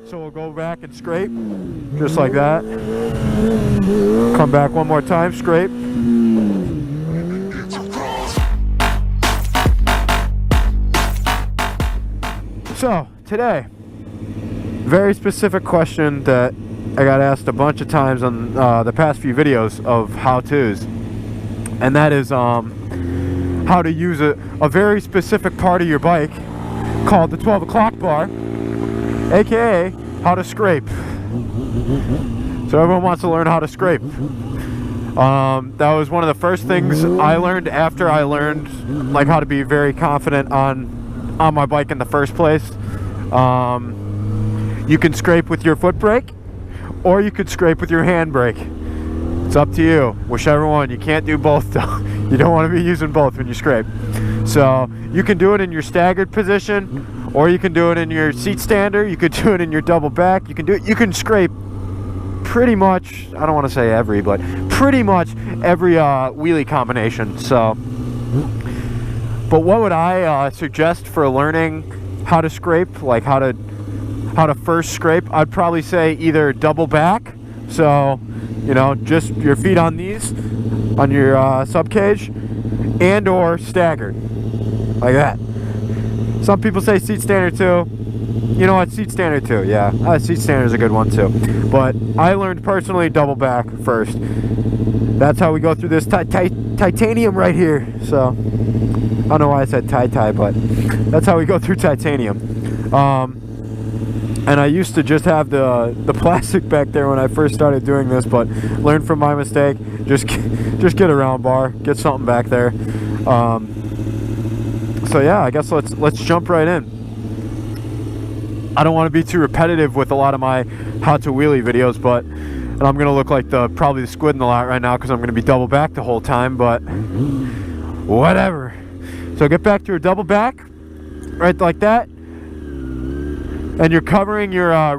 So we'll go back and scrape, just like that. Come back one more time, scrape. So, today, very specific question that I got asked a bunch of times on the past few videos of how-tos. And that is how to use a very specific part of your bike called the 12 o'clock bar, aka how to scrape. So everyone wants to learn how to scrape. That was one of the first things I learned after I learned like how to be very confident on my bike in the first place. You can scrape with your foot brake, or you could scrape with your hand brake. It's up to you, whichever one. You can't do both though. You don't want to be using both when you scrape. So you can do it in your staggered position, or you can do it in your seat stander. You could do it in your double back. You can do it. You can scrape pretty much, I don't want to say every, but pretty much every wheelie combination. So, but what would I suggest for learning how to scrape, like how to first scrape? I'd probably say either double back, so you know, just your feet on these, on your sub cage, and or staggered, like that. Some people say seat stander too. You know what, seat stander too, yeah. Seat stander is a good one too. But I learned personally double back first. That's how we go through this titanium right here. So, I don't know why I said tie-tie, but that's how we go through titanium. And I used to just have the plastic back there when I first started doing this, but learned from my mistake. Just get a round bar, get something back there. So yeah, I guess let's jump right in. I don't want to be too repetitive with a lot of my how to wheelie videos, but and I'm gonna look like probably the squid in the lot right now because I'm gonna be double back the whole time, but whatever. So get back to your double back, right like that, and you're covering your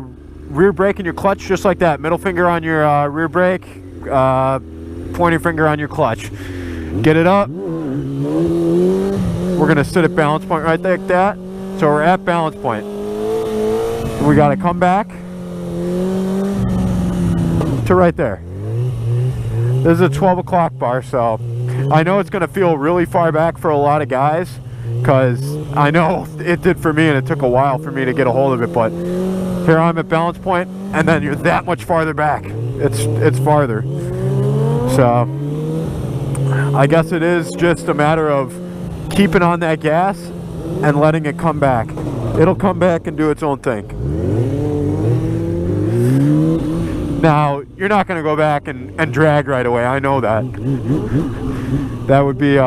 rear brake and your clutch just like that. Middle finger on your rear brake, pointer finger on your clutch. Get it up. We're gonna sit at balance point right like that. So we're at balance point. We gotta come back to right there. This is a 12 o'clock bar, so I know it's gonna feel really far back for a lot of guys, because I know it did for me and it took a while for me to get a hold of it, but here I'm at balance point and then you're that much farther back. It's farther. So I guess it is just a matter of keeping on that gas and letting it come back. It'll come back and do its own thing. Now, you're not going to go back and drag right away. I know that. That would be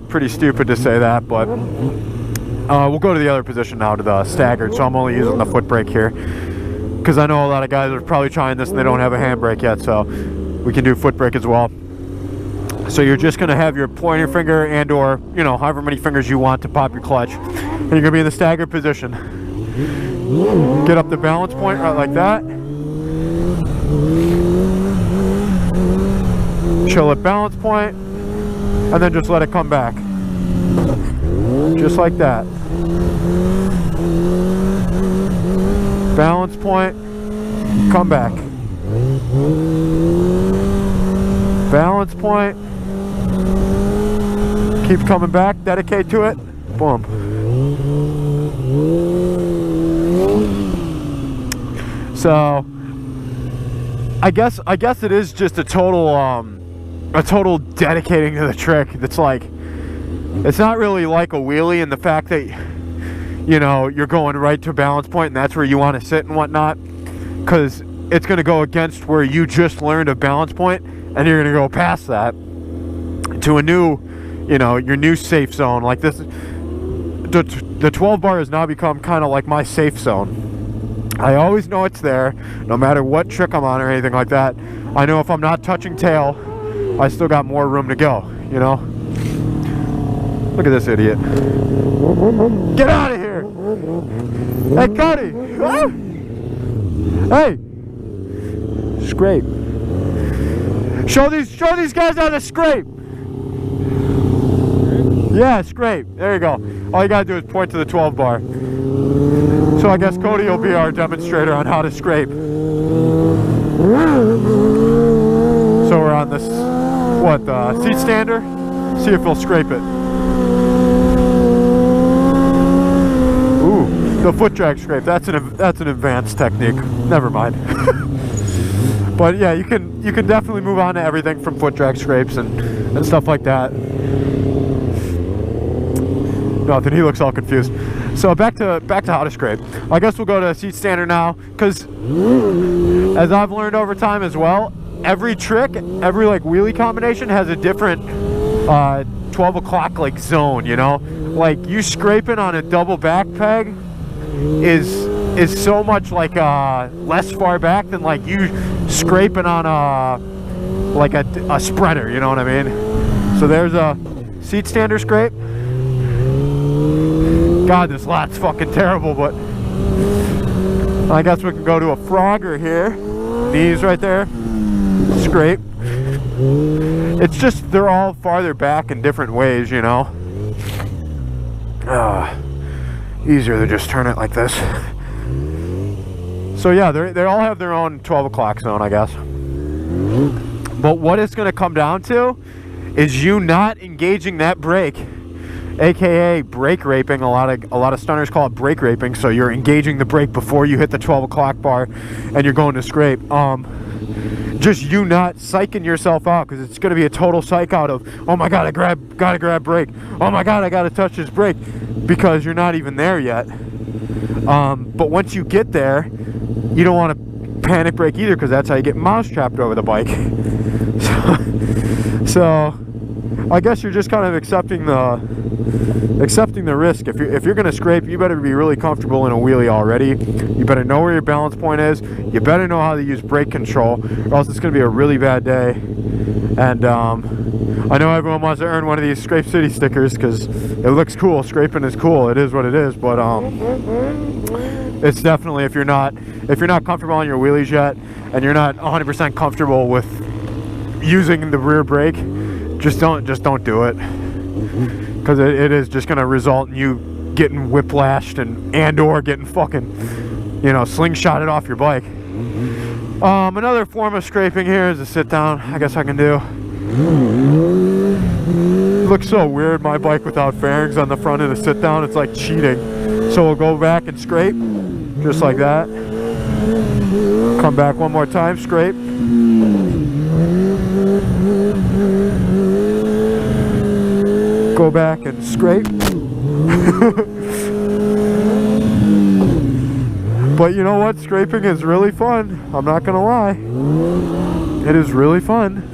pretty stupid to say that, but we'll go to the other position now, to the staggered. So I'm only using the foot brake here because I know a lot of guys are probably trying this and they don't have a handbrake yet, so we can do foot brake as well. So you're just going to have your pointer finger and or, you know, however many fingers you want to pop your clutch. And you're going to be in the staggered position. Get up the balance point right like that. Chill at balance point. And then just let it come back. Just like that. Balance point. Come back. Balance point. Keep coming back, dedicate to it, boom. So I guess it is just a total dedicating to the trick. It's like, it's not really like a wheelie in the fact that, you know, you're going right to a balance point and that's where you want to sit and whatnot, because it's going to go against where you just learned a balance point and you're going to go past that to a new, you know, your new safe zone. Like this, the 12 bar has now become kind of like my safe zone. I always know it's there, no matter what trick I'm on or anything like that. I know if I'm not touching tail, I still got more room to go, you know? Look at this idiot. Get out of here! Hey, Cody! Ah! Hey! Scrape. Show these guys how to scrape! Yeah, scrape. There you go. All you gotta do is point to the 12 bar. So I guess Cody will be our demonstrator on how to scrape. So we're on this, what, seat stander? See if he'll scrape it. Ooh, the foot drag scrape. That's an advanced technique. Never mind. But yeah, you can definitely move on to everything from foot drag scrapes and stuff like that. Nothing. He looks all confused. So back to how to scrape. I guess we'll go to seat stander now, because as I've learned over time as well, every trick, every like wheelie combination has a different 12 o'clock like zone, you know? Like you scraping on a double back peg is so much like less far back than like you scraping on like a spreader, you know what I mean? So there's a seat stander scrape. God, this lat's fucking terrible, but I guess we can go to a frogger here. Knees right there. Scrape. It's just they're all farther back in different ways, you know. Easier to just turn it like this. So yeah, they all have their own 12 o'clock zone, I guess. But what it's going to come down to is you not engaging that brake, aka brake raping. A lot of stunners call it brake raping. So you're engaging the brake before you hit the 12 o'clock bar and you're going to scrape. Just you not psyching yourself out, because it's going to be a total psych out of, oh my god, gotta grab brake, oh my god, I gotta touch this brake, because you're not even there yet. But once you get there, you don't want to panic brake either, because that's how you get mouse trapped over the bike. So I guess you're just kind of accepting the risk. If you're gonna scrape, you better be really comfortable in a wheelie already. You better know where your balance point is. You better know how to use brake control, or else it's gonna be a really bad day. And I know everyone wants to earn one of these Scrape City stickers because it looks cool. Scraping is cool. It is what it is. But it's definitely, if you're not comfortable on your wheelies yet, and you're not 100% comfortable with using the rear brake, just don't do it, because it is just going to result in you getting whiplashed and or getting fucking, you know, slingshotted off your bike. Another form of scraping here is a sit down. I guess I can do. It looks so weird, my bike without fairings on the front of the sit down. It's like cheating. So we'll go back and scrape just like that. Come back one more time, scrape. Go back and scrape. But you know what? Scraping is really fun. I'm not gonna lie. It is really fun.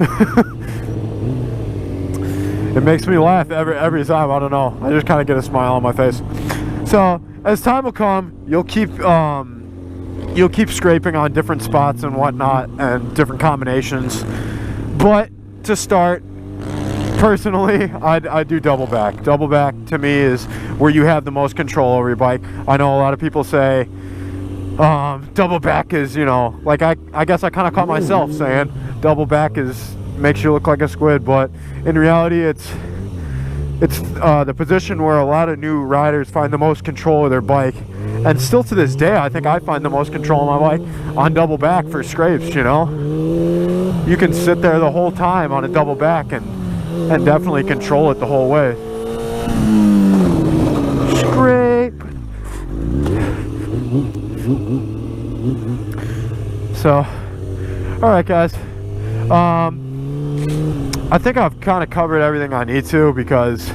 It makes me laugh every time. I don't know. I just kind of get a smile on my face. So as time will come, you'll keep scraping on different spots and whatnot, and different combinations. But to start, personally, I do double back. Double back to me is where you have the most control over your bike. I know a lot of people say double back is, you know, like I guess I kind of caught myself saying double back makes you look like a squid, but in reality it's the position where a lot of new riders find the most control of their bike. And still to this day, I think I find the most control of my bike on double back for scrapes, you know. You can sit there the whole time on a double back and definitely control it the whole way. Scrape. So, alright guys. I think I've kind of covered everything I need to, because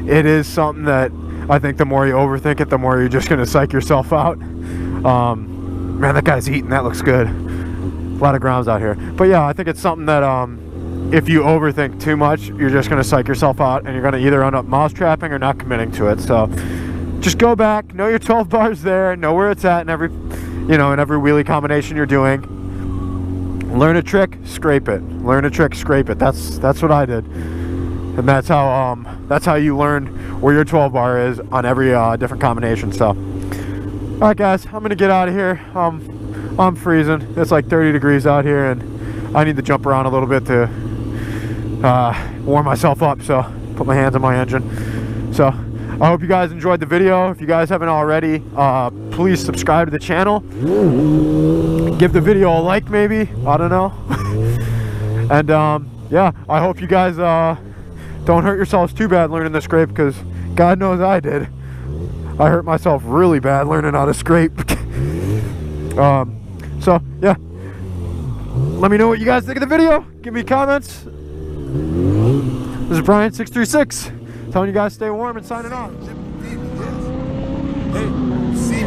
it is something that I think the more you overthink it, the more you're just going to psych yourself out. Man, that guy's eating. That looks good. A lot of grounds out here. But yeah, I think it's something that if you overthink too much, you're just going to psych yourself out, and you're going to either end up mouse trapping or not committing to it. So just go back, know your 12 bars there, know where it's at in every wheelie combination you're doing. Learn a trick, scrape it. Learn a trick, scrape it. That's what I did, and that's how you learn where your 12 bar is on every different combination. So, all right, guys, I'm gonna get out of here. I'm freezing. It's like 30 degrees out here, and I need to jump around a little bit to warm myself up. So, put my hands on my engine. So, I hope you guys enjoyed the video. If you guys haven't already, please subscribe to the channel. Give the video a like, maybe. I don't know. And yeah, I hope you guys don't hurt yourselves too bad learning to scrape, because God knows I did. I hurt myself really bad learning how to scrape. So yeah, let me know what you guys think of the video. Give me comments. This is Brian636 telling you guys stay warm and signing off. Hey, see,